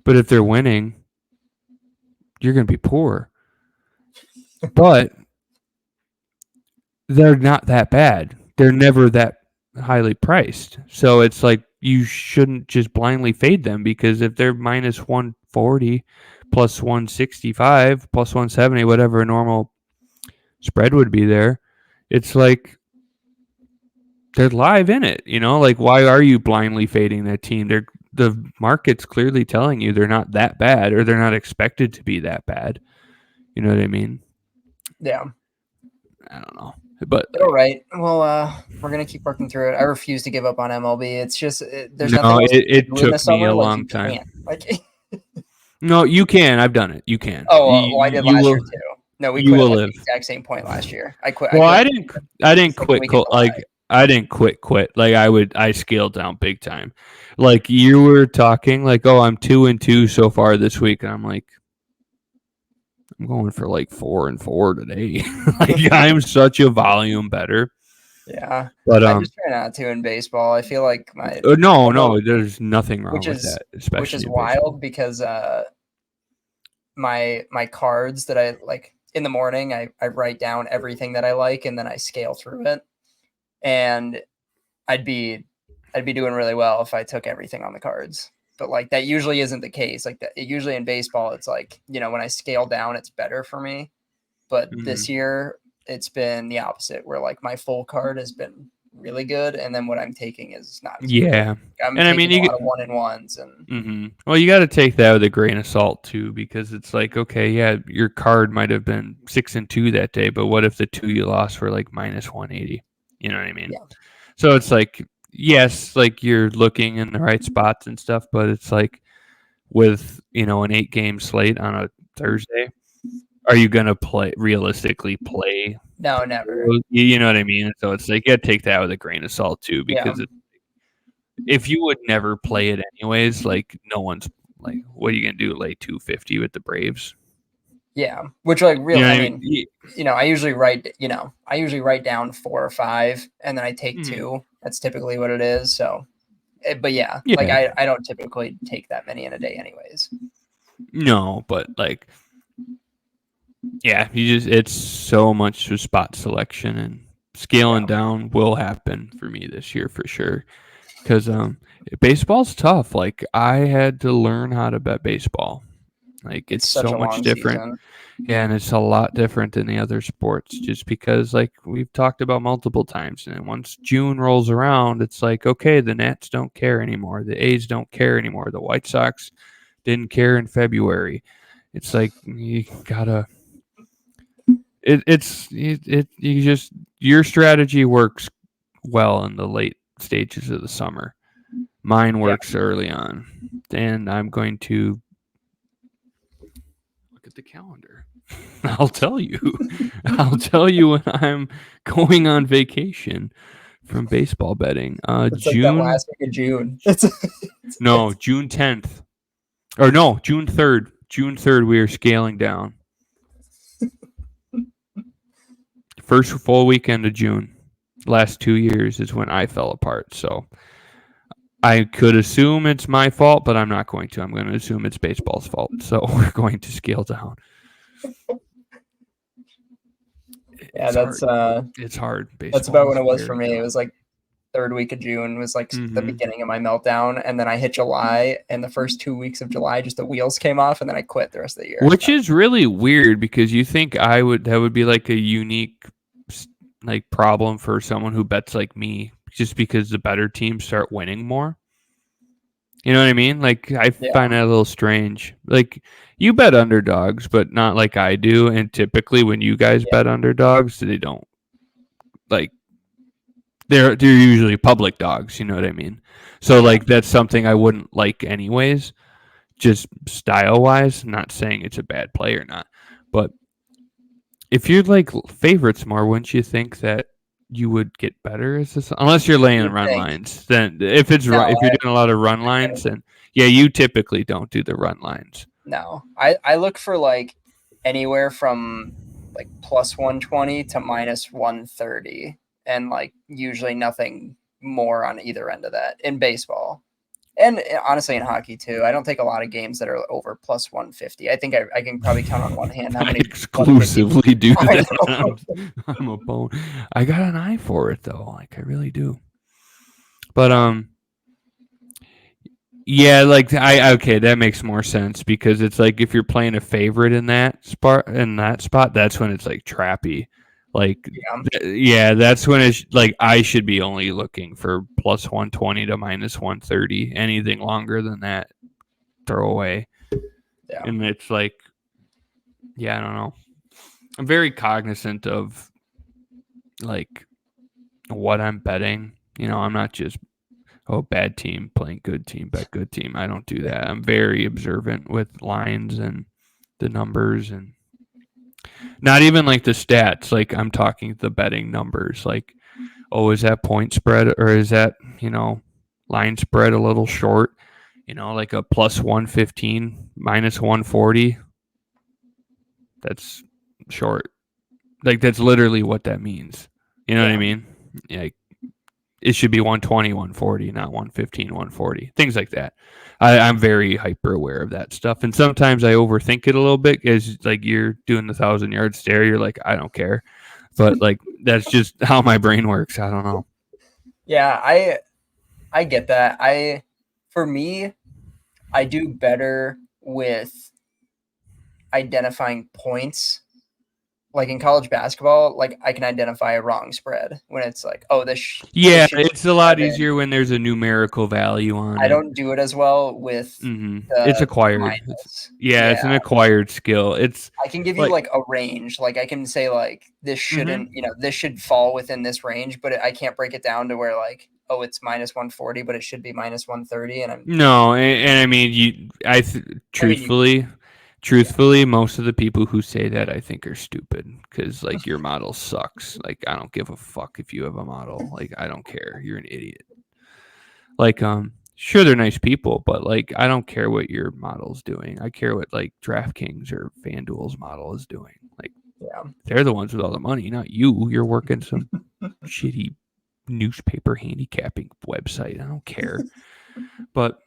But if they're winning, you're going to be poor. But they're not that bad. They're never that highly priced. So it's like you shouldn't just blindly fade them because if they're minus 140 plus 165 plus 170, whatever a normal spread would be there, it's like they're live in it, you know? Like why are you blindly fading that team? They're the market's clearly telling you they're not that bad or they're not expected to be that bad. You know what I mean? Yeah. I don't know. But All like right. Well, we're gonna keep working through it. I refuse to give up on MLB. It's just there's nothing no, else to it do in the took me summer. a Like long you time. can't. Like No, you can. I've done it. You can. well, I did You last year will. too. No, we You quit at will like live. the exact same point last year. I quit. I Well, quit I like didn't. I the didn't second quit. week of July. Like I didn't quit. Like I scaled down big time. Like you were talking. Like oh, I'm 2-2 so far this week, and I'm like, I'm going for like 4-4 today. Like I'm such a volume better. Yeah, But I just try not to in baseball. I feel like no, although there's nothing wrong which with is that, especially in baseball. wild because my cards that I like in the morning I write down everything that I like and then I scale through it and I'd be doing really well if I took everything on the cards. But like that usually isn't the case. Like that usually in baseball it's like, when I scale down it's better for me. But this Mm-hmm. year it's been the opposite where like my full card has been really good and then what I'm taking is not as good. Yeah, I'm and I mean taking a you. lot of 1-and-1s and Well, you got to take that with a grain of salt too, because it's like, okay, yeah, your card might have been 6-2 that day, but what if the two you lost were like minus 180? You know what I mean? yeah. So it's like, yes, like you're looking in the right spots and stuff, but it's like with an 8-game slate on a Thursday, are you gonna realistically play? No, never. You know what I mean? So it's like you got to take that with a grain of salt too, Yeah. because if you would never play it anyways, like no one's like, what are you gonna do? Lay 250 with the Braves? Yeah. Which like You real know what I I mean? mean, I usually write down 4 or 5 and then I take Mhm. 2. That's typically what it is. So but yeah, like Yeah, I don't typically take that many in a day anyways. no, but like, yeah, it's so much to spot selection and scaling Yeah. down will happen for me this year for sure. Because baseball's tough. Like I had to learn how to bet baseball. Like It's it's such so a much long different. season. Yeah, and it's a lot different than the other sports just because like we've talked about multiple times. And once June rolls around, it's like, okay, the Nats don't care anymore. The A's don't care anymore. The White Sox didn't care in February. It's like you gotta you just your strategy works well in the late stages of the summer. Mine Yeah. works early on. And I'm going to look at the calendar. I'll tell you. I'll tell you when I'm going on vacation from baseball betting. It's like that June last week of June. no, June 10th. Or no, June 3rd. June 3rd we are scaling down. First full weekend of June. Last 2 years is when I fell apart. So I could assume it's my fault, but I'm not going to. I'm going to assume it's baseball's fault. So we're going to scale down. Yeah, It's hard. It's hard. that's Baseball about when is it was for very me. It tough. was like third week of June was like the Mm-hmm. beginning of my meltdown, and then I hit July, and the first 2 weeks of July, just the wheels came off, and then I quit the rest of the year. Which is really weird because you think that would be like a unique like problem for someone who bets like me, just because the better teams start winning more. You know what I mean? Like I Yeah, find that a little strange. Like you bet underdogs, but not like I do. And typically when you guys yeah, bet underdogs, they don't like they're usually public dogs, you know what I mean? So yeah. like that's something I wouldn't like anyways, just style wise. Not saying it's a bad play or not. But if you're like favorites more, wouldn't you think that you would get better as this, unless you're You laying would run think. lines? Then if it's No, if you're doing a lot of run I lines, then yeah, you typically don't do the run lines. no. I look for like anywhere from like plus 120 to minus 130, and like usually nothing more on either end of that in baseball. And honestly, in hockey too, I don't take a lot of games that are over plus 150. I think I can probably count on one hand how I many 150. exclusively do I that. know. I'm a bone. I got an eye for it though. Like I really do. But Yeah, yeah, like I okay, that makes more sense because it's like if you're playing a favorite in that spot, that's when it's like trappy. Like yeah, yeah, that's when it's like I should be only looking for plus 120 to minus 130. Anything longer than that, throw away. yeah, And it's like yeah, I don't know. I'm very cognizant of like what I'm betting. You know, I'm not just bad team playing good team, bet good team. I don't do that. I'm very observant with lines and the numbers and not even like the stats. Like I'm talking the betting numbers. Like, oh, is that point spread or is that, line spread a little short? Like a plus 115, minus 140. That's short. Like that's literally what that means. You know what I yeah. mean? Like it should be 120, 140, not 115, 140. Things like that. I'm very hyper aware of that stuff. And sometimes I overthink it a little bit as like you're doing the 1,000 yard stare. You're like, I don't care. But like that's just how my brain works. I don't know. Yeah, I get that. For me, I do better with identifying points. Like in college basketball, like I can identify a wrong spread when it's like, oh, this Yeah, should be it's a lot 7. easier when there's a numerical value on I it. don't do it as well with It's the acquired. minus. It's Yeah, an acquired skill. It's I can give you like, like a range. Like I can say like this hmm shouldn't, this should fall within this range, but I can't break it down to where like, oh, it's minus 140, but it should be minus 130. And no, and I mean, I mean, you, yeah, truthfully, most of the people who say that I think are stupid because like your model sucks. Like I don't give a fuck if you have a model. Like I don't care. You're an idiot. Like sure they're nice people, but like I don't care what your model's doing. I care what like DraftKings or FanDuel's model is doing. Like yeah, they're the ones with all the money, not you. You're working some shitty newspaper handicapping website. I don't care. But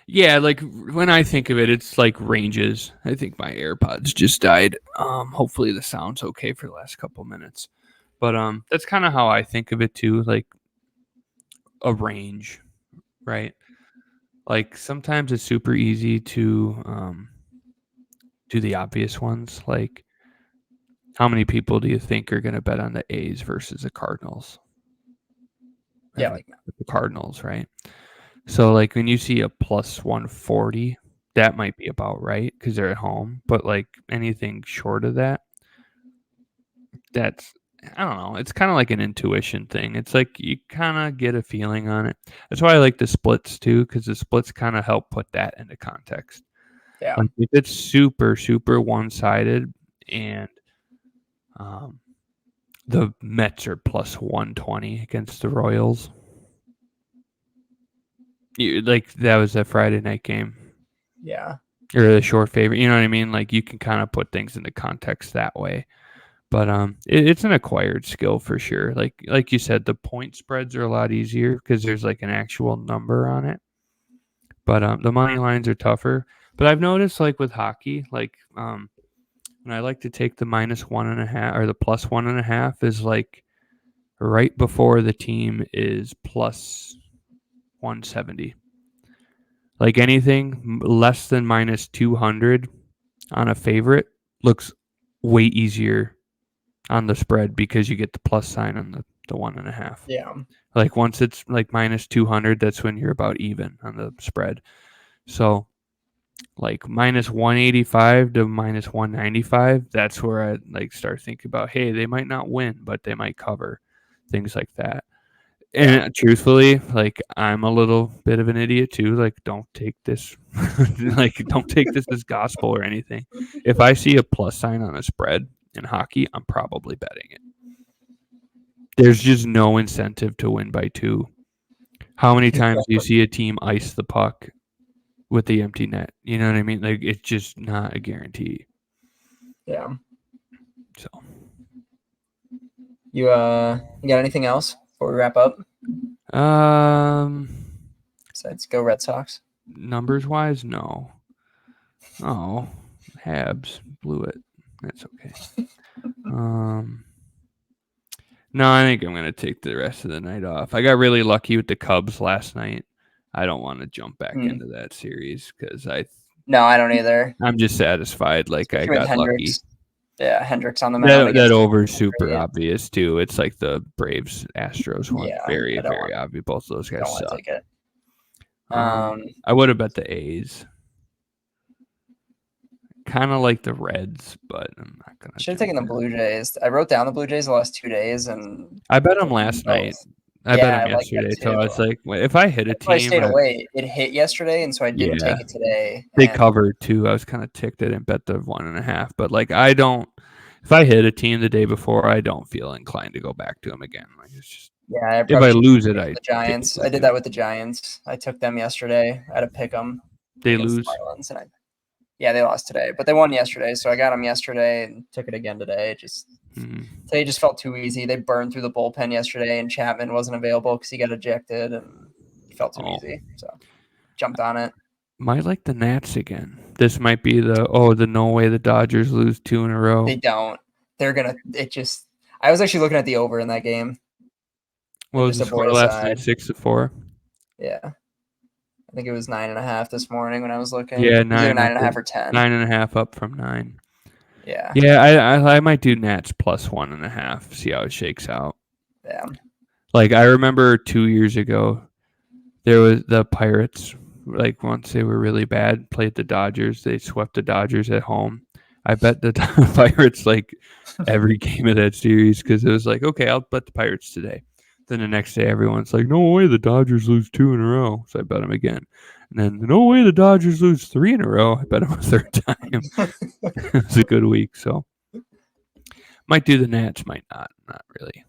yeah, like when I think of it, it's like ranges. I think my AirPods just died. Hopefully the sound's okay for the last couple minutes. But that's kind of how I think of it too, like a range, right? Like sometimes it's super easy to do the obvious ones. Like how many people do you think are going to bet on the A's versus the Cardinals? yeah, Every like the Cardinals, right? So like when you see a plus 140, that might be about right because they're at home. But like anything short of that, that's I don't know. It's kind of like an intuition thing. It's like you kind of get a feeling on it. That's why I like the splits too, because the splits kind of help put that into context. yeah, Like if it's super super one sided and um, the Mets are plus 120 against the Royals, like that was a Friday night game. yeah, Or the short favorite. You know what I mean? Like you can kind of put things into context that way. But it's an acquired skill for sure. Like you said, the point spreads are a lot easier because there's like an actual number on it. But the money lines are tougher. But I've noticed like with hockey, like when I like to take the -1.5 or the +1.5 is like right before the team is +170. Like anything less than -200 on a favorite looks way easier on the spread because you get the plus sign on the 1.5. Yeah. Like once it's like -200, that's when you're about even on the spread. So like -185 to -195, that's where I like start thinking about, hey, they might not win, but they might cover, things like that. And truthfully, like I'm a little bit of an idiot too. Like don't take this like don't take this as gospel or anything. If I see a plus sign on a spread in hockey, I'm probably betting it. There's just no incentive to win by 2. How many times do you see a team ice the puck with the empty net? You know what I mean? Like it's just not a guarantee. Yeah. So you got anything else before we wrap up? Besides go Red Sox. Numbers wise, no. Oh, Habs blew it. That's okay. No, I think I'm going to take the rest of the night off. I got really lucky with the Cubs last night. I don't want to jump back into that series because No, I don't either. I'm just satisfied. Like I got lucky. Yeah, Hendricks on the mound. That over super obvious too. It's like the Braves Astros one. Yeah, very obvious. Both of those guys suck. Take it. I would have bet the A's. Kind of like the Reds, but I'm not gonna. Should have taken the Blue Jays. I wrote down the Blue Jays the last 2 days, and I bet them last night. I bet them yesterday. So I was like, if I hit a team, I stayed away. It hit yesterday, and so I didn't take it today. They covered too. I was kind of ticked. I didn't bet the 1.5, but like I don't. If I hit a team the day before, I don't feel inclined to go back to them again. Like it's just if I lose it, I the Giants. I did that with the Giants. I took them yesterday. I had to pick them. They lose. Yeah, they lost today, but they won yesterday. So I got them yesterday and took it again today. Today just felt too easy. They burned through the bullpen yesterday, and Chapman wasn't available because he got ejected, and it felt too easy. So jumped on it. Might like the Nats again. This might be the no way the Dodgers lose 2 in a row. They don't. They're gonna. I was actually looking at the over in that game. What was the score last night? 6-4. Yeah. I think it was 9.5 this morning when I was looking. Yeah, 9.5 or 10. 9.5 up from 9. Yeah. Yeah, I might do Nats plus 1.5. See how it shakes out. Yeah. Like I remember 2 years ago, there was the Pirates. Like once they were really bad, played the Dodgers. They swept the Dodgers at home. I bet the Pirates like every game of that series because it was like, okay, I'll bet the Pirates today. Then the next day, everyone's like, no way the Dodgers lose 2 in a row. So I bet them again. And then, no way the Dodgers lose 3 in a row. I bet them a third time. It was a good week. So might do the Nats, might not. Not really.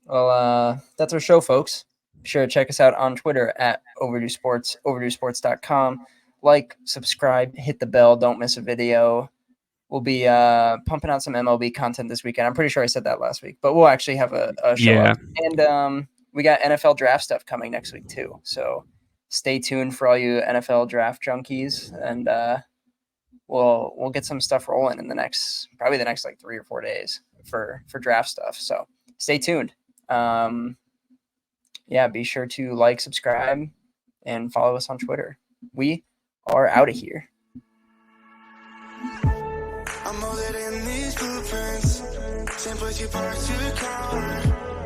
Well, that's our show, folks. Be sure to check us out on Twitter at Overdue Sports, overduesports.com. Like, subscribe, hit the bell. Don't miss a video. We'll be pumping out some MLB content this weekend. I'm pretty sure I said that last week, but we'll actually have a show up. And we got NFL draft stuff coming next week too. So stay tuned for all you NFL draft junkies, and we'll get some stuff rolling in the next like 3 or 4 days for draft stuff. So stay tuned. Be sure to like, subscribe, and follow us on Twitter. We are out of here. I'm molded in these blueprints, sympathy parts to cower.